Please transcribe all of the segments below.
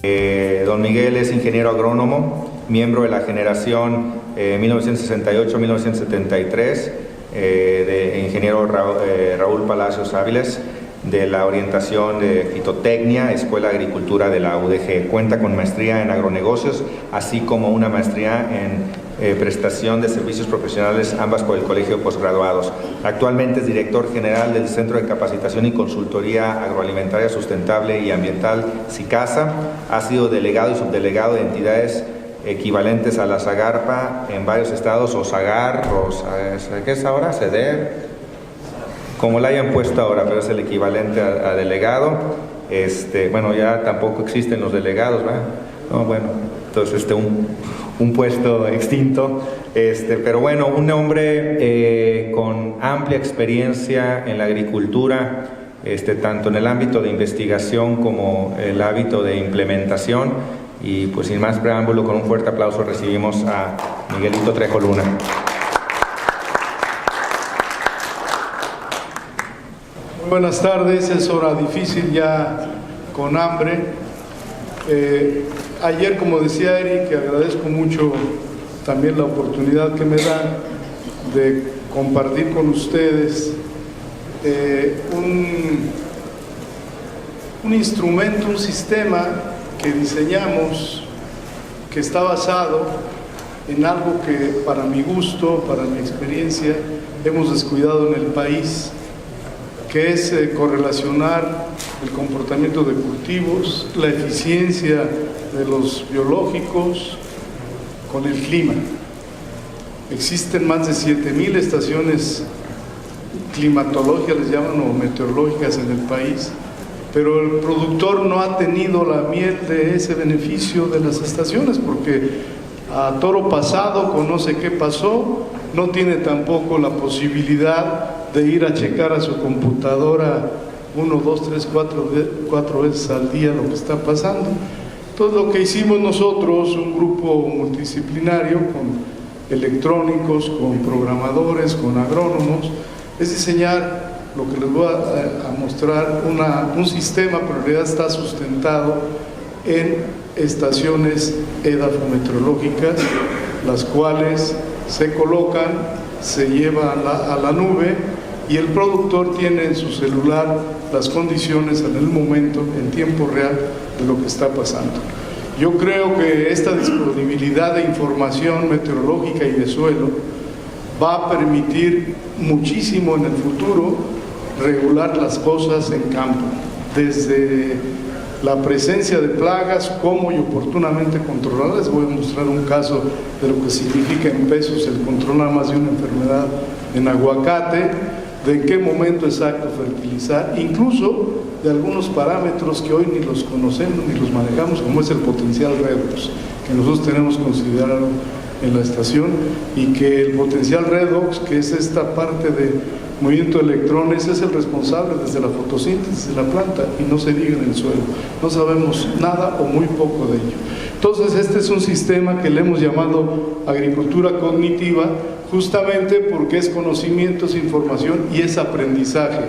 Don Miguel es ingeniero agrónomo, miembro de la generación 1968-1973, de ingeniero Raúl Palacios Áviles, de la orientación de fitotecnia, Escuela de Agricultura de la UDG. Cuenta con maestría en agronegocios, así como una maestría en prestación de servicios profesionales, ambas por el Colegio de Postgraduados. Actualmente es director general del Centro de Capacitación y Consultoría Agroalimentaria Sustentable y Ambiental, SICASA. Ha sido delegado y subdelegado de entidades equivalentes a la SAGARPA en varios estados, o SAGAR, o ¿qué es ahora? SEDER, como la hayan puesto ahora, pero es el equivalente a delegado. Bueno, ya tampoco existen los delegados, ¿verdad? No, bueno, entonces un puesto extinto, pero bueno, un hombre con amplia experiencia en la agricultura, tanto en el ámbito de investigación como el ámbito de implementación. Y pues sin más preámbulo, con un fuerte aplauso recibimos a Miguelito Trejo Luna. Muy buenas tardes, es hora difícil ya con hambre. Ayer, como decía Eric, agradezco mucho también la oportunidad que me dan de compartir con ustedes un instrumento, un sistema que diseñamos, que está basado en algo que para mi gusto, para mi experiencia, hemos descuidado en el país, que es correlacionar el comportamiento de cultivos, la eficiencia de los biológicos con el clima. Existen más de 7,000 estaciones climatológicas, les llaman, o meteorológicas en el país, pero el productor no ha tenido la miel de ese beneficio de las estaciones, porque a toro pasado conoce qué pasó, no tiene tampoco la posibilidad de ir a checar a su computadora 1, 2, 3, 4 veces al día lo que está pasando. Entonces lo que hicimos nosotros, un grupo multidisciplinario con electrónicos, con programadores, con agrónomos, es diseñar lo que les voy a mostrar, un sistema, pero en realidad está sustentado en estaciones edafometeorológicas, las cuales se colocan, se llevan a la nube, y el productor tiene en su celular las condiciones en el momento, en tiempo real, de lo que está pasando. Yo creo que esta disponibilidad de información meteorológica y de suelo va a permitir muchísimo en el futuro regular las cosas en campo, desde la presencia de plagas, cómo y oportunamente controlarlas. Les voy a mostrar un caso de lo que significa en pesos el controlar más de una enfermedad en aguacate, de en qué momento exacto fertilizar, incluso de algunos parámetros que hoy ni los conocemos ni los manejamos, como es el potencial redox, que nosotros tenemos considerado en la estación, y que el potencial redox, que es esta parte de movimiento de electrones, es el responsable desde la fotosíntesis de la planta, y no se diga en el suelo. No sabemos nada o muy poco de ello. Entonces este es un sistema que le hemos llamado agricultura cognitiva, justamente porque es conocimiento, es información y es aprendizaje.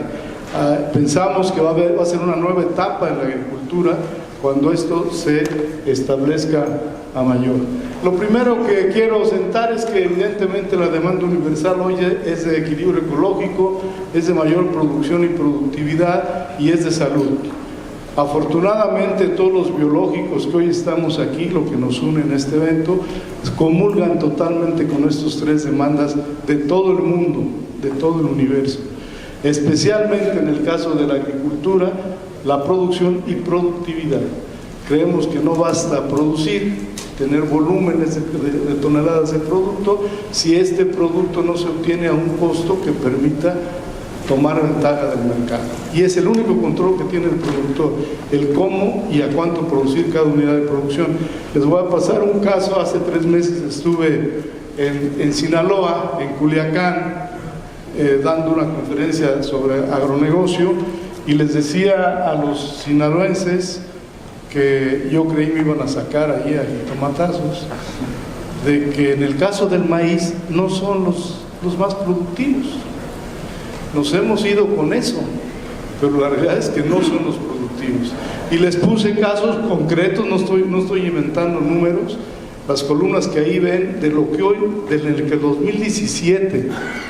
Pensamos que va a ser una nueva etapa en la agricultura cuando esto se establezca a mayor. Lo primero que quiero sentar es que evidentemente la demanda universal hoy es de equilibrio ecológico, es de mayor producción y productividad, y es de salud. Afortunadamente todos los biológicos que hoy estamos aquí, lo que nos une en este evento, comulgan totalmente con estas tres demandas de todo el mundo, de todo el universo. Especialmente en el caso de la agricultura, la producción y productividad. Creemos que no basta producir, tener volúmenes de toneladas de producto, si este producto no se obtiene a un costo que permita tomar ventaja del mercado. Y es el único control que tiene el productor, el cómo y a cuánto producir cada unidad de producción. Les voy a pasar un caso. Hace 3 meses estuve en Sinaloa, en Culiacán, dando una conferencia sobre agronegocio, y les decía a los sinaloenses que yo creí me iban a sacar ahí a tomatazos, de que en el caso del maíz no son los más productivos. Nos hemos ido con eso, pero la realidad es que no son los productivos. productivos. Y les puse casos concretos, no estoy inventando números, las columnas que ahí ven de lo que hoy, desde el que 2017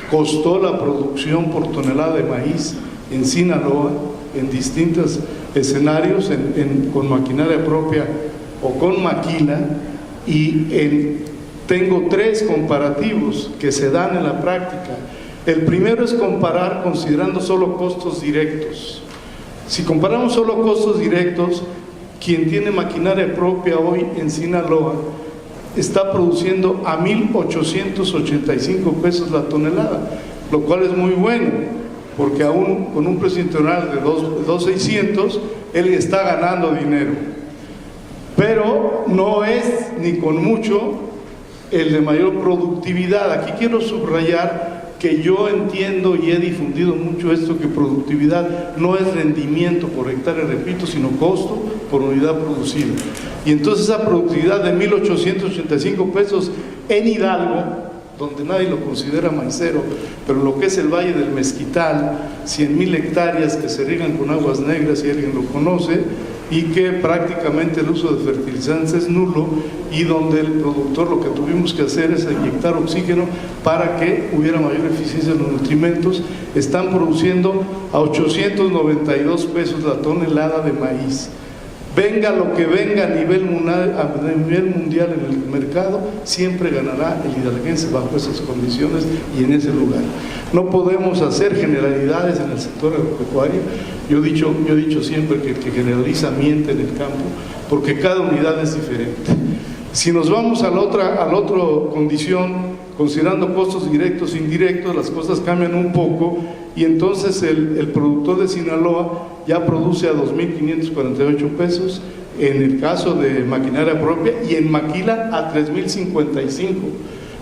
costó la producción por tonelada de maíz en Sinaloa, en distintos escenarios, con maquinaria propia o con maquila, y tengo 3 comparativos que se dan en la práctica. El primero es comparar considerando solo costos directos. Si comparamos solo costos directos, quien tiene maquinaria propia hoy en Sinaloa está produciendo a 1,885 pesos la tonelada, lo cual es muy bueno, porque aún con un precio internacional de 2,600, él está ganando dinero. Pero no es ni con mucho el de mayor productividad. Aquí quiero subrayar que yo entiendo y he difundido mucho esto, que productividad no es rendimiento por hectárea, repito, sino costo por unidad producida. Y entonces esa productividad de 1,885 pesos en Hidalgo, donde nadie lo considera maicero, pero lo que es el Valle del Mezquital, 100,000 hectáreas que se riegan con aguas negras, si alguien lo conoce, y que prácticamente el uso de fertilizantes es nulo, y donde el productor lo que tuvimos que hacer es inyectar oxígeno para que hubiera mayor eficiencia en los nutrimentos. Están produciendo a 892 pesos la tonelada de maíz. Venga lo que venga a nivel mundial en el mercado, siempre ganará el hidalguense bajo esas condiciones y en ese lugar. No podemos hacer generalidades en el sector agropecuario. Yo he dicho siempre que el que generaliza miente en el campo, porque cada unidad es diferente. Si nos vamos a la otra condición, considerando costos directos e indirectos, las cosas cambian un poco, y entonces el productor de Sinaloa ya produce a 2,548 pesos, en el caso de maquinaria propia, y en maquila a 3,055.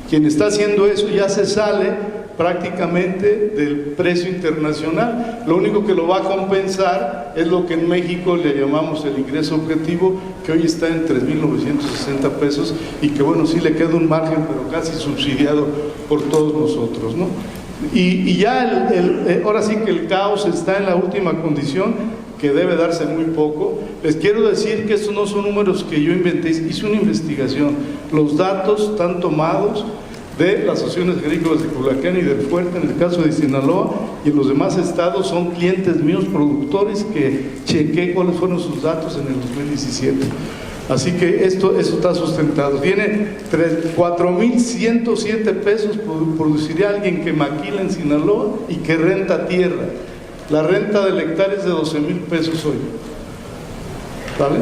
Quien está haciendo eso ya se sale prácticamente del precio internacional. Lo único que lo va a compensar es lo que en México le llamamos el ingreso objetivo, que hoy está en 3,960 pesos, y que bueno, sí le queda un margen, pero casi subsidiado por todos nosotros, ¿no? Y ya ahora sí que el caos está en la última condición, que debe darse muy poco. Les quiero decir que estos no son números que yo inventé, hice una investigación. Los datos están tomados de las asociaciones agrícolas de Culiacán y del Fuerte, en el caso de Sinaloa, y en los demás estados son clientes míos, productores, que chequé cuáles fueron sus datos en el 2017. Así que eso está sustentado. Tiene 4,107 pesos produciría alguien que maquila en Sinaloa y que renta tierra. La renta del hectárea es de 12,000 pesos hoy, ¿vale?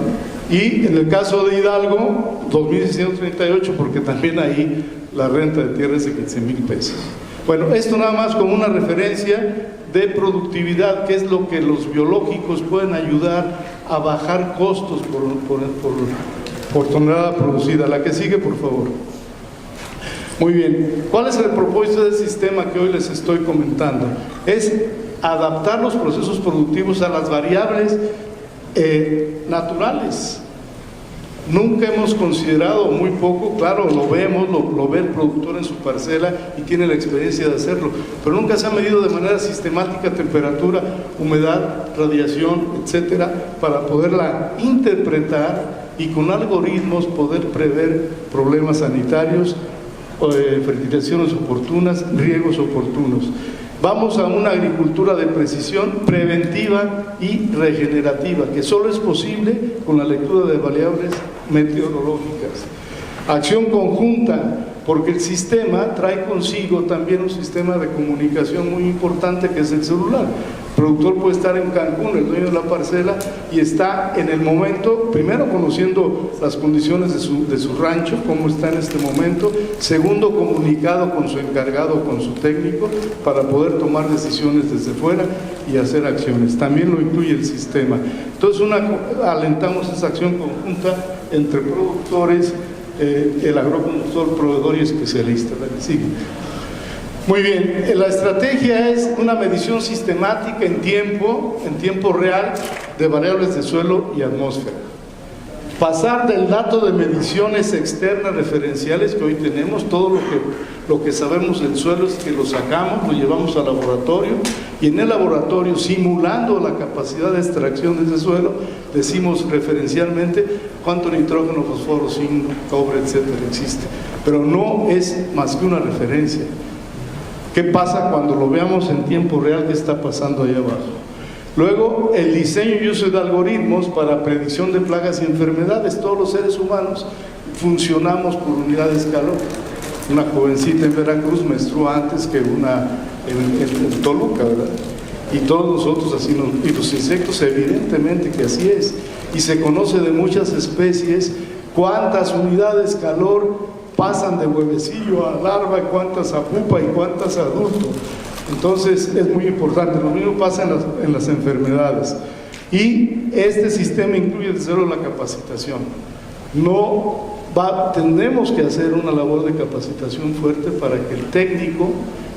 Y en el caso de Hidalgo, 2,638, porque también ahí la renta de tierra es de 15,000 pesos. Bueno, esto nada más como una referencia de productividad, que es lo que los biológicos pueden ayudar a bajar costos por tonelada producida. La que sigue, por favor. Muy bien, ¿cuál es el propósito del sistema que hoy les estoy comentando? Es adaptar los procesos productivos a las variables naturales. Nunca hemos considerado, muy poco, claro, lo vemos, lo ve el productor en su parcela y tiene la experiencia de hacerlo, pero nunca se ha medido de manera sistemática temperatura, humedad, radiación, etcétera, para poderla interpretar y con algoritmos poder prever problemas sanitarios, fertilizaciones oportunas, riegos oportunos. Vamos a una agricultura de precisión, preventiva y regenerativa, que solo es posible con la lectura de variables meteorológicas. Acción conjunta, porque el sistema trae consigo también un sistema de comunicación muy importante, que es el celular. El productor puede estar en Cancún, el dueño de la parcela, y está en el momento, primero conociendo las condiciones de su rancho, cómo está en este momento, segundo comunicado con su encargado, con su técnico, para poder tomar decisiones desde fuera y hacer acciones. También lo incluye el sistema. Entonces alentamos esa acción conjunta entre productores, el agroconsultor, proveedor y especialista. La que sigue. Muy bien, la estrategia es una medición sistemática en tiempo real, de variables de suelo y atmósfera. pasar del dato de mediciones externas referenciales que hoy tenemos, todo lo que sabemos del suelo es que lo sacamos, lo llevamos al laboratorio y en el laboratorio, simulando la capacidad de extracción de ese suelo, decimos referencialmente cuánto nitrógeno, fósforo, zinc, cobre, etcétera existe, pero no es más que una referencia. ¿Qué pasa cuando lo veamos en tiempo real? ¿Qué está pasando ahí abajo? Luego, el diseño y uso de algoritmos para predicción de plagas y enfermedades. Todos los seres humanos funcionamos por unidad de escalón. Una jovencita en Veracruz menstruó antes que una en Toluca, ¿verdad? Y todos nosotros así y los insectos evidentemente que así es. Y se conoce de muchas especies cuántas unidades calor pasan de huevecillo a larva, cuántas a pupa y cuántas a adulto. Entonces es muy importante. Lo mismo pasa en las enfermedades. Y este sistema incluye desde luego la capacitación. Tenemos que hacer una labor de capacitación fuerte para que el técnico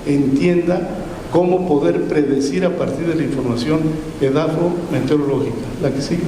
entienda cómo poder predecir a partir de la información edafo-meteorológica. La que sigue.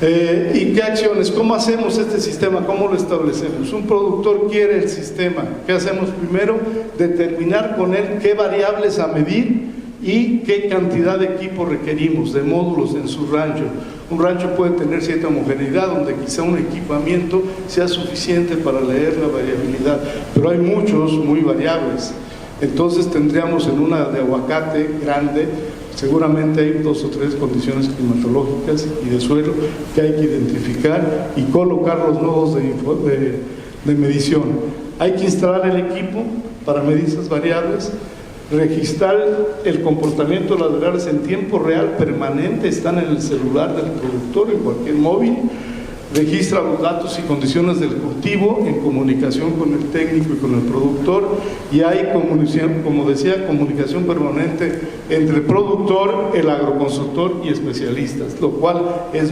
¿Y qué acciones? ¿Cómo hacemos este sistema? ¿Cómo lo establecemos? Un productor quiere el sistema. ¿Qué hacemos primero? Determinar con él qué variables a medir y qué cantidad de equipo requerimos, de módulos en su rancho. Un rancho puede tener cierta homogeneidad, donde quizá un equipamiento sea suficiente para leer la variabilidad, pero hay muchos muy variables. Entonces tendríamos en una de aguacate grande, seguramente hay 2 o 3 condiciones climatológicas y de suelo que hay que identificar y colocar los nodos de medición. Hay que instalar el equipo para medir esas variables, registrar el comportamiento de las variables en tiempo real permanente, están en el celular del productor, en cualquier móvil, registra los datos y condiciones del cultivo en comunicación con el técnico y con el productor, y hay comunicación, como decía, comunicación permanente entre el productor, el agroconsultor y especialistas, lo cual es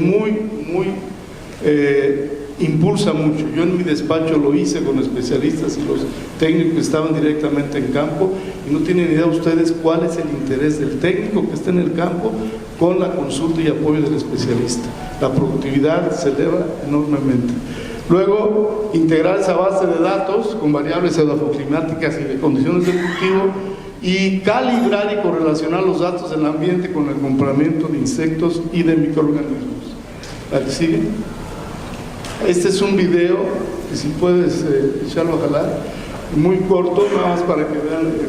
impulsa mucho. Yo en mi despacho lo hice con especialistas y los técnicos que estaban directamente en campo, y no tienen idea ustedes cuál es el interés del técnico que está en el campo con la consulta y apoyo del especialista. La productividad se eleva enormemente. Luego, integrar esa base de datos con variables edafoclimáticas y de condiciones de cultivo, y calibrar y correlacionar los datos del ambiente con el comportamiento de insectos y de microorganismos. ¿La que sigue? Este es un video, que si puedes echarlo a jalar, muy corto, nada más para que vean lo que...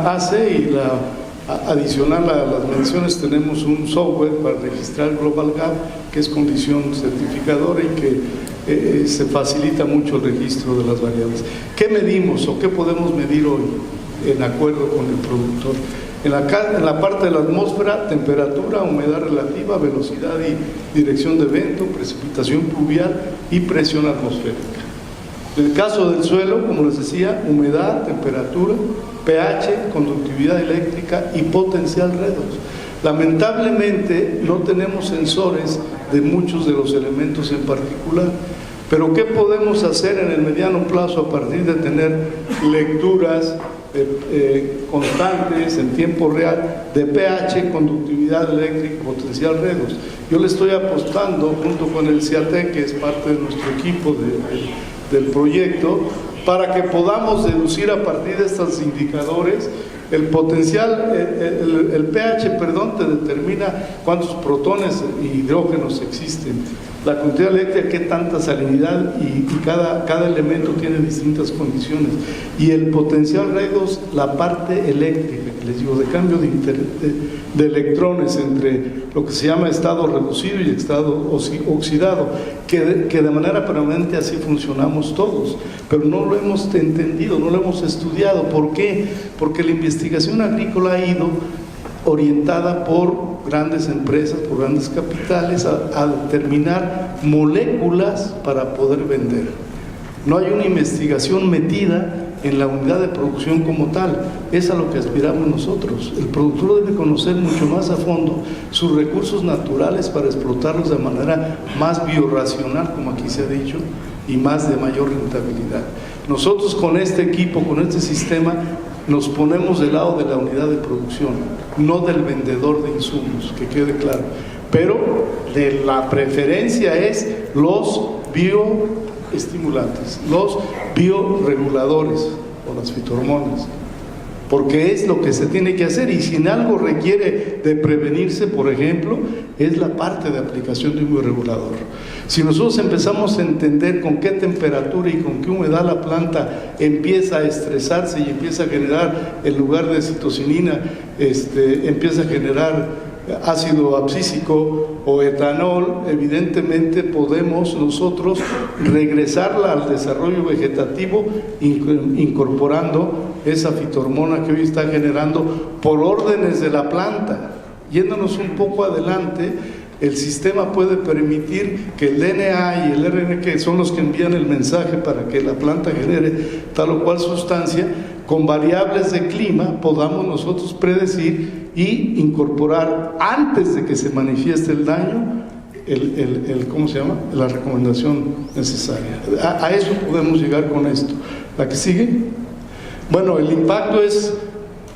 hace, y adicional a las mediciones tenemos un software para registrar Global Gap, que es condición certificadora y que se facilita mucho el registro de las variables. ¿Qué medimos o qué podemos medir hoy en acuerdo con el productor? En la parte de la atmósfera, temperatura, humedad relativa, velocidad y dirección de viento, precipitación pluvial y presión atmosférica. En el caso del suelo, como les decía, humedad, temperatura, pH, conductividad eléctrica y potencial redox. Lamentablemente no tenemos sensores de muchos de los elementos en particular, pero ¿qué podemos hacer en el mediano plazo a partir de tener lecturas constantes en tiempo real de pH, conductividad eléctrica y potencial redox? Yo le estoy apostando junto con el CIATEC, que es parte de nuestro equipo del proyecto, para que podamos deducir a partir de estos indicadores el potencial, el pH, te determina cuántos protones y hidrógenos existen, la conductividad eléctrica, qué tanta salinidad, y cada elemento tiene distintas condiciones, y el potencial redox, la parte eléctrica, que les digo, de cambio de electrones entre lo que se llama estado reducido y estado oxidado, que de manera permanente así funcionamos todos, pero no lo hemos entendido, no lo hemos estudiado. ¿Por qué? Porque la investigación agrícola ha ido orientada por grandes empresas, por grandes capitales, a determinar moléculas para poder vender. No hay una investigación metida en la unidad de producción como tal. Es a lo que aspiramos nosotros. El productor debe conocer mucho más a fondo sus recursos naturales para explotarlos de manera más biorracional, como aquí se ha dicho, y más de mayor rentabilidad. Nosotros con este equipo, con este sistema, nos ponemos del lado de la unidad de producción, no del vendedor de insumos, que quede claro. Pero de la preferencia es los bioestimulantes, los bioreguladores o las fitohormonas, porque es lo que se tiene que hacer. Y si en algo requiere de prevenirse, por ejemplo, es la parte de aplicación de un bioregulador. Si nosotros empezamos a entender con qué temperatura y con qué humedad la planta empieza a estresarse y empieza a generar, en lugar de citocinina, empieza a generar ácido abscísico o etanol, evidentemente podemos nosotros regresarla al desarrollo vegetativo incorporando esa fitohormona que hoy está generando por órdenes de la planta. Yéndonos un poco adelante, el sistema puede permitir que el DNA y el RNA, que son los que envían el mensaje para que la planta genere tal o cual sustancia, con variables de clima podamos nosotros predecir y incorporar antes de que se manifieste el daño ¿cómo se llama? La recomendación necesaria. A eso podemos llegar con esto. ¿La que sigue? Bueno, el impacto es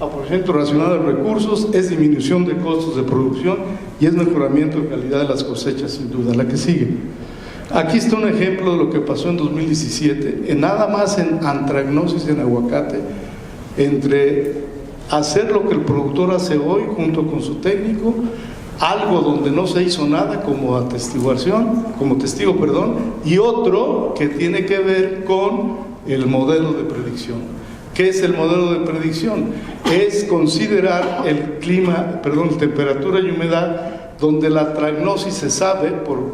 aprovechamiento racional de recursos, es disminución de costos de producción y es mejoramiento de calidad de las cosechas, sin duda. La que sigue. Aquí está un ejemplo de lo que pasó en 2017, nada más en antragnosis en aguacate, entre hacer lo que el productor hace hoy junto con su técnico, algo donde no se hizo nada como testigo, y otro que tiene que ver con el modelo de predicción. ¿Qué es el modelo de predicción? Es considerar el clima, temperatura y humedad, donde la antragnosis se sabe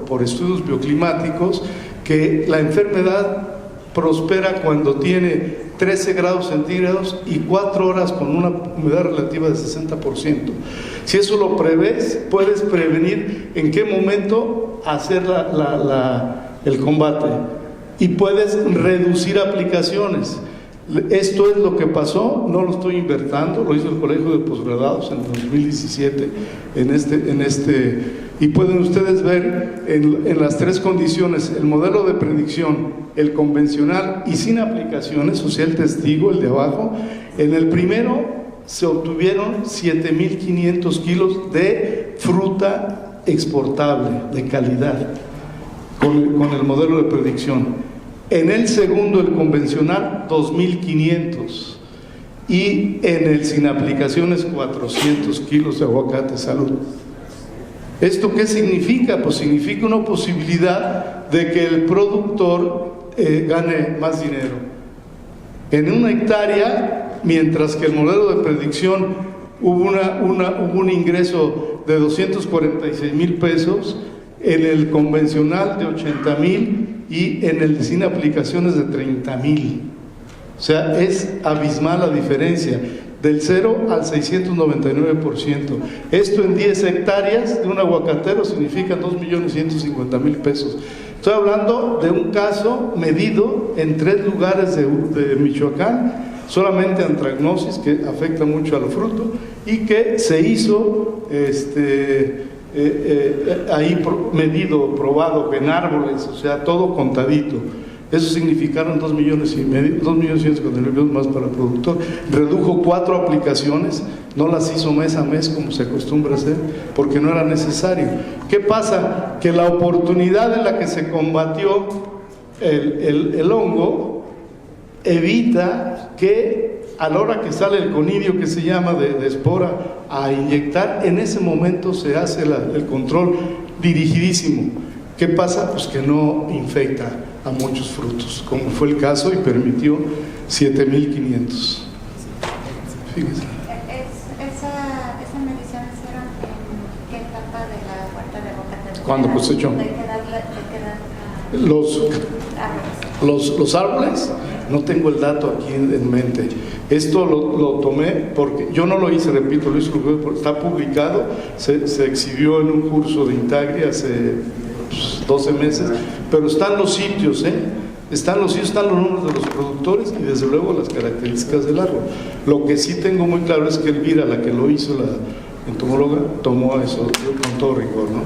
por estudios bioclimáticos que la enfermedad prospera cuando tiene 13 grados centígrados y 4 horas con una humedad relativa de 60%. Si eso lo prevés, puedes prevenir en qué momento hacer el combate y puedes reducir aplicaciones. Esto es lo que pasó, no lo estoy inventando, lo hizo el Colegio de Posgraduados en 2017 y pueden ustedes ver en las tres condiciones, el modelo de predicción, el convencional y sin aplicaciones, o sea el testigo, el de abajo. En el primero se obtuvieron 7.500 kilos de fruta exportable de calidad con el modelo de predicción. En el segundo, el convencional, 2.500, y en el sin aplicaciones 400 kilos de aguacate. Salud. ¿Esto qué significa? Pues significa una posibilidad de que el productor gane más dinero en una hectárea, mientras que el modelo de predicción hubo un ingreso de 246,000 pesos, en el convencional de 80,000 y en el sin aplicaciones de 30,000. O sea, es abismal la diferencia, del 0 al 699%. Esto en 10 hectáreas de un aguacatero significa 2,150,000 pesos. Estoy hablando de un caso medido en 3 lugares de Michoacán, solamente antragnosis, que afecta mucho al fruto, y que se hizo ahí medido, probado en árboles, o sea, todo contadito. Eso significaron 2,5 millones, 2,1 más para el productor. Redujo 4 aplicaciones, no las hizo mes a mes como se acostumbra hacer, porque no era necesario. ¿Qué pasa? Que la oportunidad en la que se combatió el hongo evita que a la hora que sale el conidio, que se llama de espora, a inyectar, en ese momento se hace el control dirigidísimo. ¿Qué pasa? Pues que no infecta a muchos frutos, como fue el caso, y permitió 7,500. Fíjense. ¿Esa medición hicieron en qué etapa de la huerta de Boca? ¿Cuándo cosechó? Los árboles, no tengo el dato aquí en mente. Esto lo tomé porque yo no lo hice, repito, lo hice porque está publicado, se exhibió en un curso de Intagri hace 12 meses, pero están los sitios, están los nombres de los productores y desde luego las características del árbol. Lo que sí tengo muy claro es que Elvira, la que lo hizo, la entomóloga, tomó eso con todo rigor, ¿no?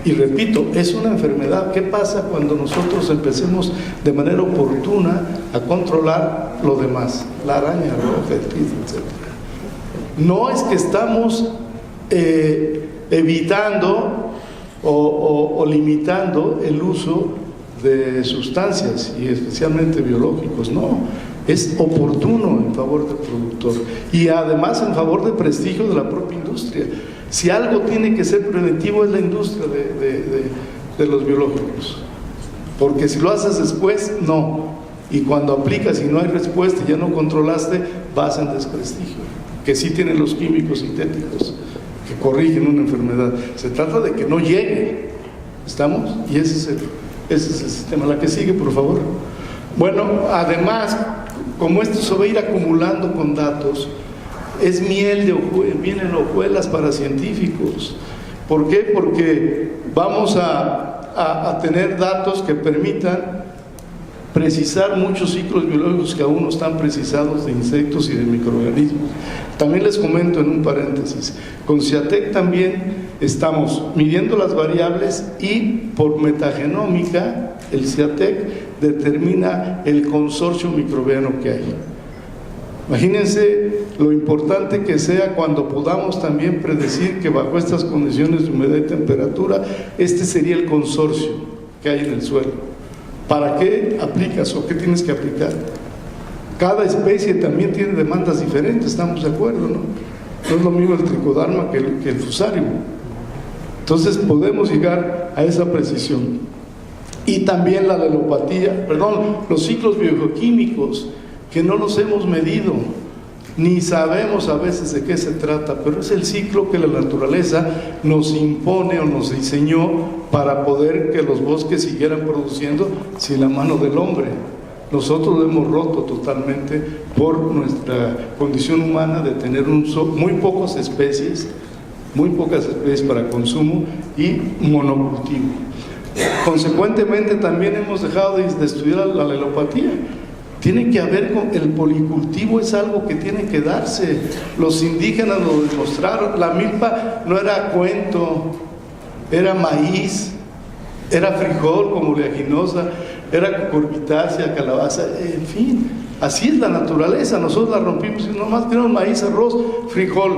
Y repito, es una enfermedad. ¿Qué pasa cuando nosotros empecemos de manera oportuna a controlar lo demás? La araña roja, el pito, etc. No es que estamos evitando o limitando el uso de sustancias y especialmente biológicos, no, es oportuno en favor del productor y además en favor del prestigio de la propia industria. Si algo tiene que ser preventivo es la industria de los biológicos, porque si lo haces después, no, y cuando aplicas y no hay respuesta y ya no controlaste, vas en desprestigio, que sí tienen los químicos sintéticos que corrigen una enfermedad. Se trata de que no llegue, ¿estamos? Y ese es el sistema. La que sigue, por favor. Bueno, además, como esto se va a ir acumulando con datos, es miel de hojuelas para científicos. ¿Por qué? Porque vamos a tener datos que permitan precisar muchos ciclos biológicos que aún no están precisados de insectos y de microorganismos. También les comento en un paréntesis, con CIATEC también estamos midiendo las variables y por metagenómica el CIATEC determina el consorcio microbiano que hay. Imagínense lo importante que sea cuando podamos también predecir que bajo estas condiciones de humedad y temperatura, este sería el consorcio que hay en el suelo. ¿Para qué aplicas o qué tienes que aplicar? Cada especie también tiene demandas diferentes, estamos de acuerdo, ¿no? No es lo mismo el tricoderma que el fusarium. Entonces podemos llegar a esa precisión. Y también la alelopatía, los ciclos bioquímicos que no los hemos medido, ni sabemos a veces de qué se trata, pero es el ciclo que la naturaleza nos impone o nos diseñó para poder que los bosques siguieran produciendo sin la mano del hombre. Nosotros lo hemos roto totalmente por nuestra condición humana de tener muy pocas especies para consumo y monocultivo. Consecuentemente también hemos dejado de estudiar la alelopatía. Tiene que haber el policultivo, es algo que tiene que darse. Los indígenas lo demostraron. La milpa no era cuento, era maíz, era frijol como oleaginosa, era cucurbitácea, calabaza, en fin, así es la naturaleza. Nosotros la rompimos y nomás tenemos maíz, arroz, frijol,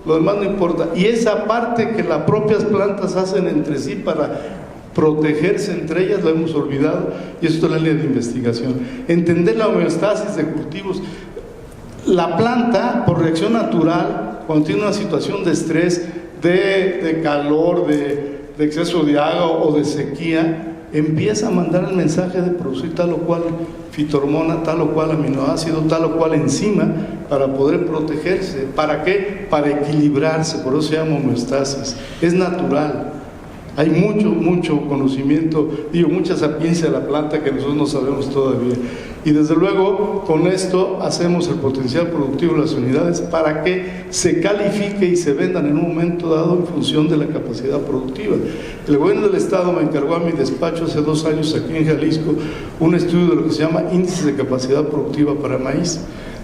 lo demás no importa. Y esa parte que las propias plantas hacen entre sí para protegerse entre ellas, lo hemos olvidado, y esto es la línea de investigación. Entender la homeostasis de cultivos. La planta, por reacción natural, cuando tiene una situación de estrés, de calor, de exceso de agua o de sequía, empieza a mandar el mensaje de producir tal o cual fitohormona, tal o cual aminoácido, tal o cual enzima, para poder protegerse. ¿Para qué? Para equilibrarse, por eso se llama homeostasis. Es natural. Hay mucho conocimiento, mucha sapiencia de la planta que nosotros no sabemos todavía. Y desde luego, con esto hacemos el potencial productivo de las unidades para que se califique y se vendan en un momento dado en función de la capacidad productiva. El gobierno del Estado me encargó a mi despacho hace 2 años aquí en Jalisco un estudio de lo que se llama índice de capacidad productiva para maíz,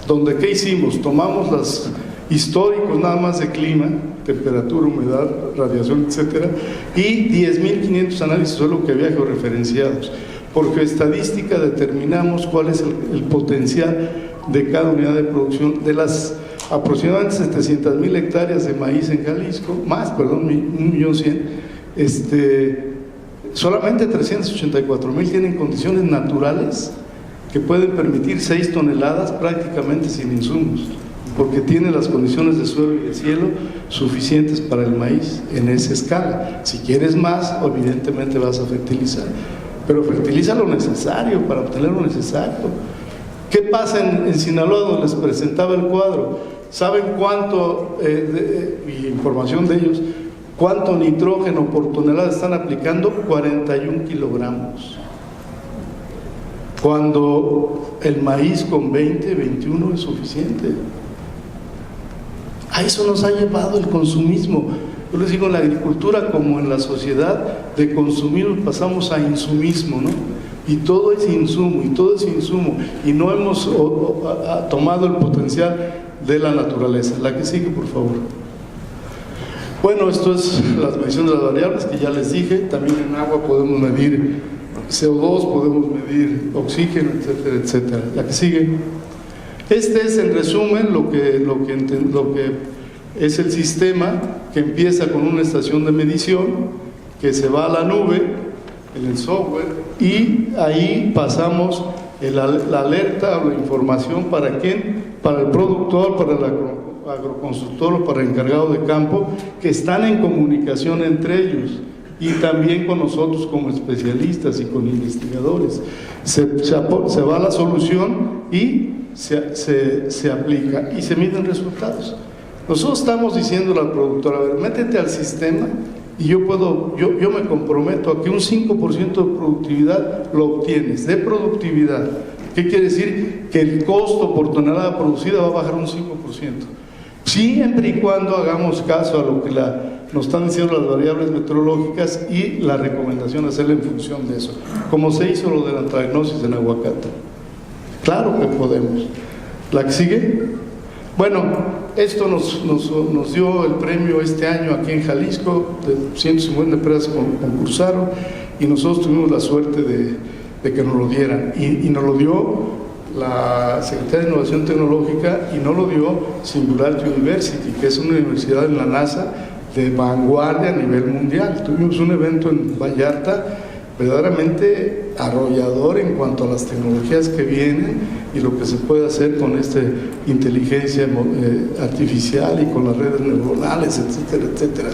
donde ¿qué hicimos? Tomamos los históricos nada más de clima, temperatura, humedad, radiación, etcétera, y 10.500 análisis de suelo que había georreferenciados. Por geoestadística determinamos cuál es el potencial de cada unidad de producción de las aproximadamente 700,000 hectáreas de maíz en Jalisco, 1.100.000, solamente 384,000 tienen condiciones naturales que pueden permitir 6 toneladas prácticamente sin insumos, porque tienen las condiciones de suelo y de cielo suficientes para el maíz en esa escala. Si quieres más, evidentemente vas a fertilizar, pero fertiliza lo necesario para obtener lo necesario. ¿Qué pasa en Sinaloa, donde les presentaba el cuadro? ¿Saben cuánto, y información de ellos, cuánto nitrógeno por tonelada están aplicando? 41 kilogramos. Cuando el maíz con 20, 21 es suficiente. A eso nos ha llevado el consumismo. Yo les digo, en la agricultura como en la sociedad, de consumir pasamos a insumismo, ¿no? Y todo es insumo, y no hemos tomado el potencial de la naturaleza. La que sigue, por favor. Bueno, esto es las mediciones de las variables que ya les dije. También en agua podemos medir CO2, podemos medir oxígeno, etcétera, etcétera. La que sigue. Este es en resumen lo que es el sistema, que empieza con una estación de medición que se va a la nube en el software, y ahí pasamos la alerta o la información para quién, para el productor, para el agroconsultor o para el encargado de campo, que están en comunicación entre ellos y también con nosotros como especialistas y con investigadores. Se va a la solución y se aplica y se miden resultados. Nosotros estamos diciendo al productor, a ver, métete al sistema y yo me comprometo a que un 5% de productividad lo obtienes, de productividad. ¿Qué quiere decir? Que el costo por tonelada producida va a bajar un 5%. Siempre y cuando hagamos caso a lo que nos están diciendo las variables meteorológicas y la recomendación hacerla en función de eso, como se hizo lo de la antragnosis en aguacate. Claro que podemos. ¿La que sigue? Bueno, esto nos dio el premio este año aquí en Jalisco, de 150 empresas concursaron, y nosotros tuvimos la suerte de que nos lo dieran, y nos lo dio la Secretaría de Innovación Tecnológica, y nos lo dio Singularity University, que es una universidad en la NASA de vanguardia a nivel mundial. Tuvimos un evento en Vallarta verdaderamente arrollador en cuanto a las tecnologías que vienen y lo que se puede hacer con esta inteligencia artificial y con las redes neuronales, etcétera, etcétera.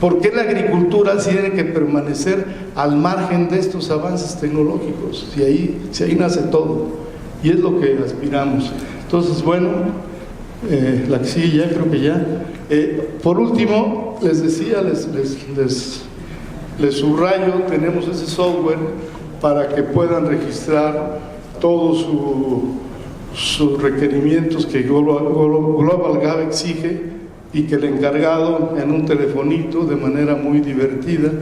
¿Por qué la agricultura tiene que permanecer al margen de estos avances tecnológicos? Si ahí nace todo, y es lo que aspiramos. Entonces, bueno, la que sigue ya, creo que ya. Por último, les decía, les subrayo, tenemos ese software para que puedan registrar todos sus requerimientos que Global Gap exige, y que el encargado en un telefonito de manera muy divertida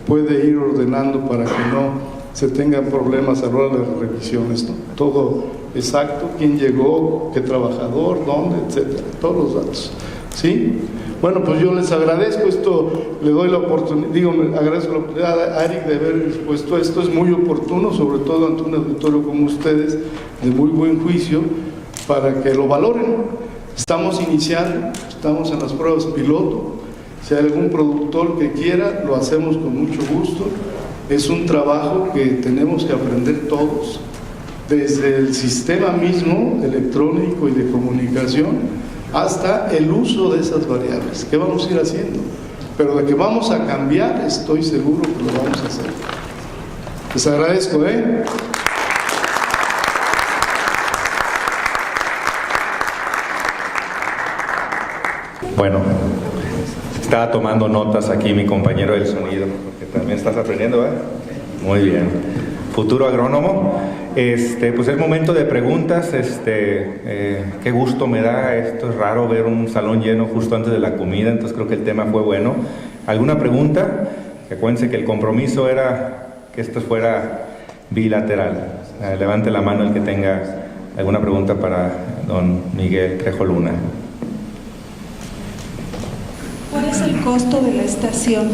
puede ir ordenando para que no se tengan problemas a la hora de las revisiones, ¿no? Todo exacto, quién llegó, qué trabajador, dónde, etcétera, todos los datos, ¿sí? Bueno, pues yo les agradezco esto, le doy la oportunidad, agradezco la oportunidad a Eric de haber expuesto esto, es muy oportuno, sobre todo ante un auditorio como ustedes, de muy buen juicio, para que lo valoren. Estamos iniciando, estamos en las pruebas piloto, si hay algún productor que quiera, lo hacemos con mucho gusto. Es un trabajo que tenemos que aprender todos, desde el sistema mismo electrónico y de comunicación, hasta el uso de esas variables. ¿Qué vamos a ir haciendo? Pero de que vamos a cambiar, estoy seguro que lo vamos a hacer. Les agradezco, Bueno, estaba tomando notas aquí mi compañero del sonido. también estás aprendiendo, ¿verdad? Muy bien. Futuro agrónomo. Pues es momento de preguntas. Qué gusto me da. Esto es raro ver un salón lleno justo antes de la comida, entonces creo que el tema fue bueno. ¿Alguna pregunta? Acuérdense que el compromiso era que esto fuera bilateral. Levante la mano el que tenga alguna pregunta para don Miguel Trejo Luna. ¿Cuál es el costo de la estación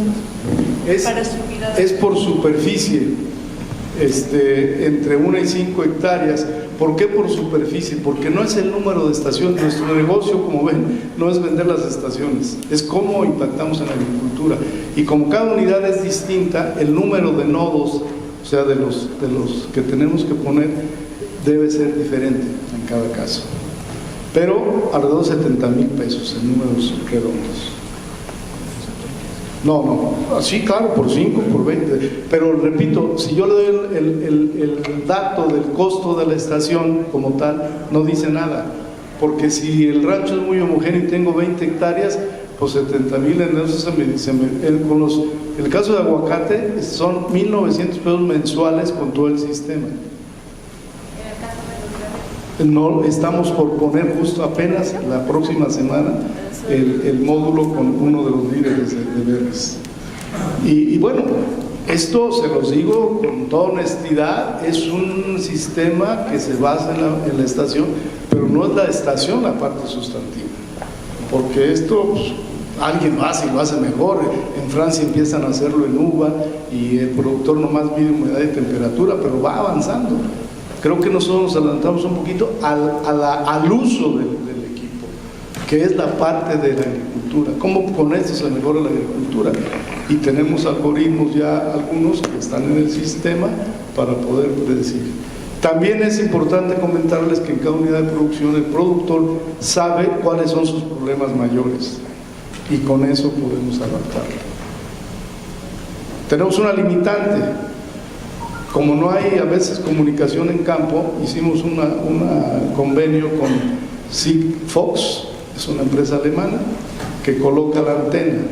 para su vida? Es por superficie, entre 1 y 5 hectáreas. ¿Por qué por superficie? Porque no es el número de estaciones. Nuestro negocio, como ven, no es vender las estaciones, es cómo impactamos en la agricultura. Y como cada unidad es distinta, el número de nodos, o sea, de los que tenemos que poner, debe ser diferente en cada caso. Pero alrededor de 70,000 pesos en números redondos. No, así claro, por 5, por 20, pero repito, si yo le doy el dato del costo de la estación como tal, no dice nada, porque si el rancho es muy homogéneo y tengo 20 hectáreas, pues 70,000 en eso el caso de aguacate son 1,900 pesos mensuales con todo el sistema. No, estamos por poner justo apenas la próxima semana el módulo con uno de los líderes de Verdes. Y bueno, esto se los digo con toda honestidad, es un sistema que se basa en la estación, pero no es la estación la parte sustantiva, porque esto pues, alguien lo hace y lo hace mejor. En Francia empiezan a hacerlo en uva y el productor nomás mide humedad y temperatura, pero va avanzando. Creo que nosotros nos adelantamos un poquito al uso del equipo, que es la parte de la agricultura. ¿Cómo con esto se mejora la agricultura? Y tenemos algoritmos ya, algunos que están en el sistema para poder predecir. También es importante comentarles que en cada unidad de producción el productor sabe cuáles son sus problemas mayores y con eso podemos adaptarlo. Tenemos una limitante. Como no hay a veces comunicación en campo, hicimos un convenio con Sigfox, es una empresa alemana, que coloca la antena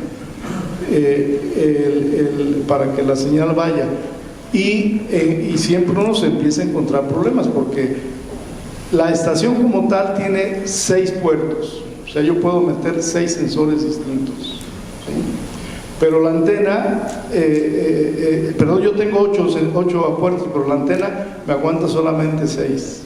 para que la señal vaya. Y siempre uno se empieza a encontrar problemas, porque la estación como tal tiene 6 puertos, o sea, yo puedo meter 6 sensores distintos, ¿sí? Pero la antena, perdón, yo tengo 8 puertos, pero la antena me aguanta solamente 6,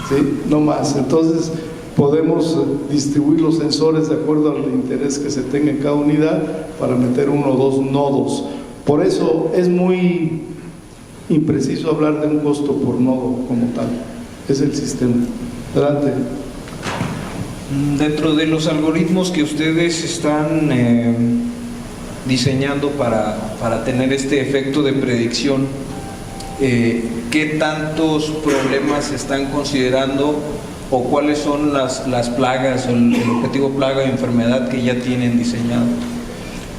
¿sí? No más. Entonces podemos distribuir los sensores de acuerdo al interés que se tenga en cada unidad para meter 1 o 2 nodos. Por eso es muy impreciso hablar de un costo por nodo como tal. Es el sistema. Adelante. Dentro de los algoritmos que ustedes están diseñando para tener este efecto de predicción, ¿qué tantos problemas están considerando o cuáles son las plagas o el objetivo plaga y enfermedad que ya tienen diseñado?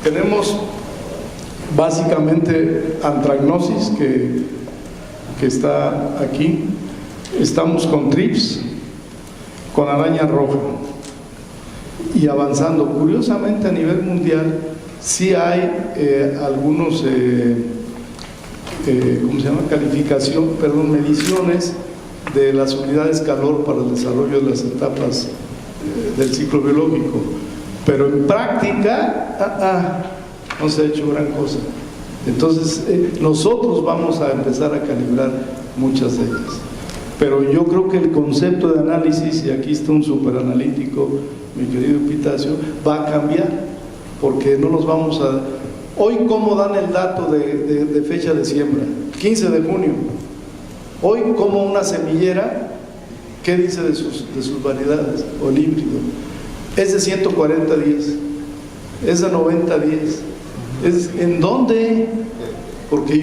Tenemos básicamente antragnosis que está aquí, estamos con trips, con araña roja y avanzando. Curiosamente a nivel mundial sí hay algunos ¿cómo se llama? Mediciones de las unidades calor para el desarrollo de las etapas del ciclo biológico, pero en práctica no se ha hecho gran cosa. Entonces nosotros vamos a empezar a calibrar muchas de ellas, pero yo creo que el concepto de análisis, y aquí está un superanalítico, mi querido Pitacio, va a cambiar, porque no nos vamos a... Hoy, ¿cómo dan el dato de fecha de siembra? 15 de junio. Hoy, ¿cómo una semillera, qué dice de sus variedades? O el híbrido. Es de 140 días, es de 90 días. ¿En dónde? Porque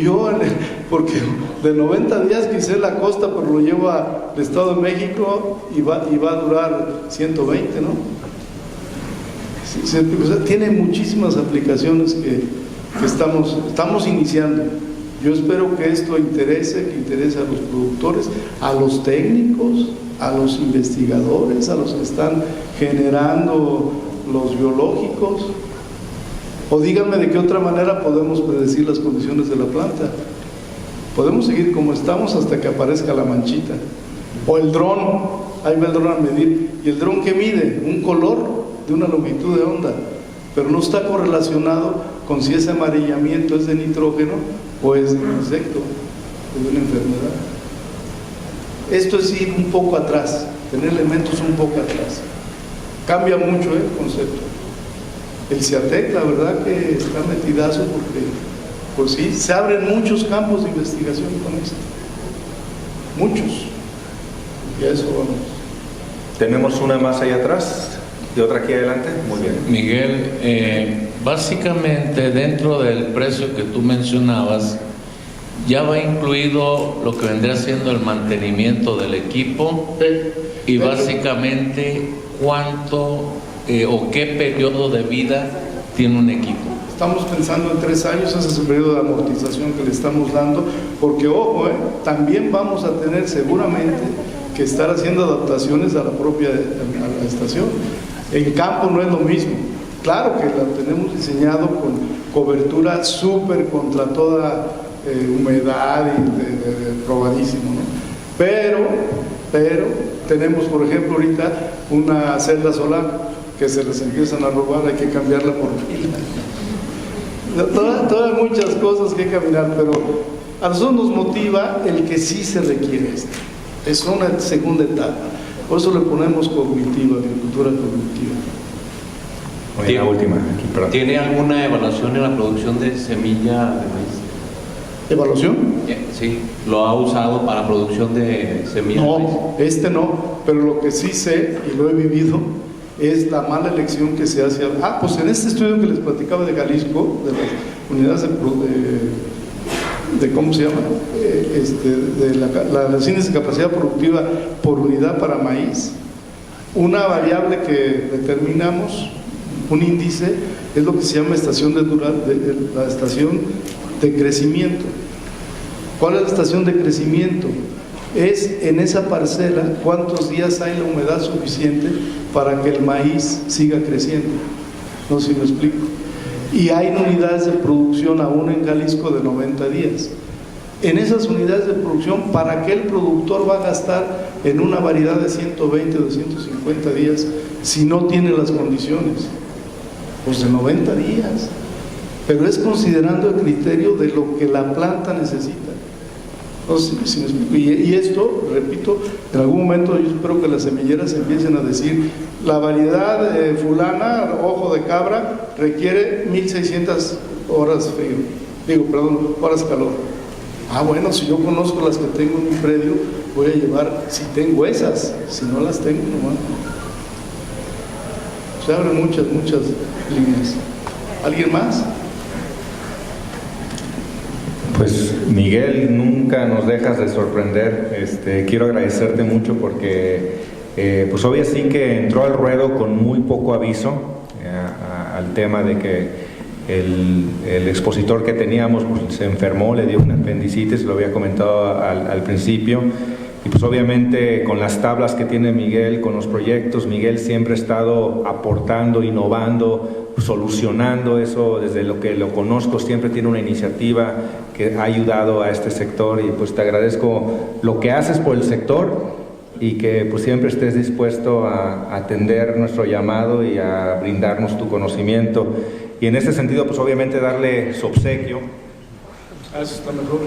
de 90 días quise la costa, pero lo llevo al Estado de México y va a durar 120, ¿no? O sea, tiene muchísimas aplicaciones que estamos iniciando. Yo espero que esto interese a los productores, a los técnicos, a los investigadores, a los que están generando los biológicos. O díganme de qué otra manera podemos predecir las condiciones de la planta. Podemos seguir como estamos hasta que aparezca la manchita. O el dron, ahí va el dron a medir. ¿Y el dron qué mide? Un color de una longitud de onda, pero no está correlacionado con si ese amarillamiento es de nitrógeno o es de un insecto, o de una enfermedad. Esto es ir un poco atrás, tener elementos un poco atrás. Cambia mucho el concepto. El CIATEC, la verdad que está metidazo porque, pues sí, se abren muchos campos de investigación con esto. Muchos. Y a eso vamos. Tenemos una más allá atrás y otra aquí adelante. Muy bien. Miguel, básicamente dentro del precio que tú mencionabas, ya va incluido lo que vendría siendo el mantenimiento del equipo y básicamente cuánto o qué periodo de vida tiene un equipo. Estamos pensando en 3 años, ese es el periodo de amortización que le estamos dando, porque ojo, también vamos a tener seguramente que estar haciendo adaptaciones a la propia a la estación. En campo no es lo mismo. Claro que la tenemos diseñado con cobertura súper contra toda humedad y probadísimo, ¿no? Pero tenemos, por ejemplo, ahorita una celda solar que se les empiezan a robar, hay que cambiarla por pila. Todas muchas cosas que caminar, pero a nosotros nos motiva el que sí se requiere esto. Es una segunda etapa. Por eso le ponemos cognitiva, agricultura cognitiva. Oye, la última. Aquí, perdón. ¿Tiene alguna evaluación en la producción de semilla de maíz? ¿Evaluación? Sí, ¿lo ha usado para producción de semilla de maíz? No, no, pero lo que sí sé y lo he vivido es la mala elección que se hace. Pues en este estudio que les platicaba de Jalisco, de las unidades de ¿cómo se llama? De los índices de capacidad productiva por unidad para maíz, una variable que determinamos, un índice, es lo que se llama estación la estación de crecimiento. ¿Cuál es la estación de crecimiento? Es en esa parcela cuántos días hay la humedad suficiente para que el maíz siga creciendo. No sé si me explico. Y hay unidades de producción aún en Jalisco de 90 días. En esas unidades de producción, ¿para qué el productor va a gastar en una variedad de 120 o de 150 días si no tiene las condiciones? Pues de 90 días. Pero es considerando el criterio de lo que la planta necesita. Y esto, repito, en algún momento yo espero que las semilleras empiecen a decir: la variedad fulana, ojo de cabra, requiere 1600 horas frío, horas calor. Bueno, si yo conozco las que tengo en mi predio, voy a llevar, si tengo esas, si no las tengo, nomás. Se abren muchas líneas. ¿Alguien más? Pues Miguel, nunca nos dejas de sorprender. Quiero agradecerte mucho porque pues obvio sí que entró al ruedo con muy poco aviso al tema de que el expositor que teníamos pues, se enfermó, le dio una apendicitis, lo había comentado al principio. Y pues obviamente con las tablas que tiene Miguel, con los proyectos, Miguel siempre ha estado aportando, innovando, solucionando eso. Desde lo que lo conozco siempre tiene una iniciativa que ha ayudado a este sector, y pues te agradezco lo que haces por el sector y que pues siempre estés dispuesto a atender nuestro llamado y a brindarnos tu conocimiento. Y en este sentido pues obviamente darle su obsequio. Eso está mejor.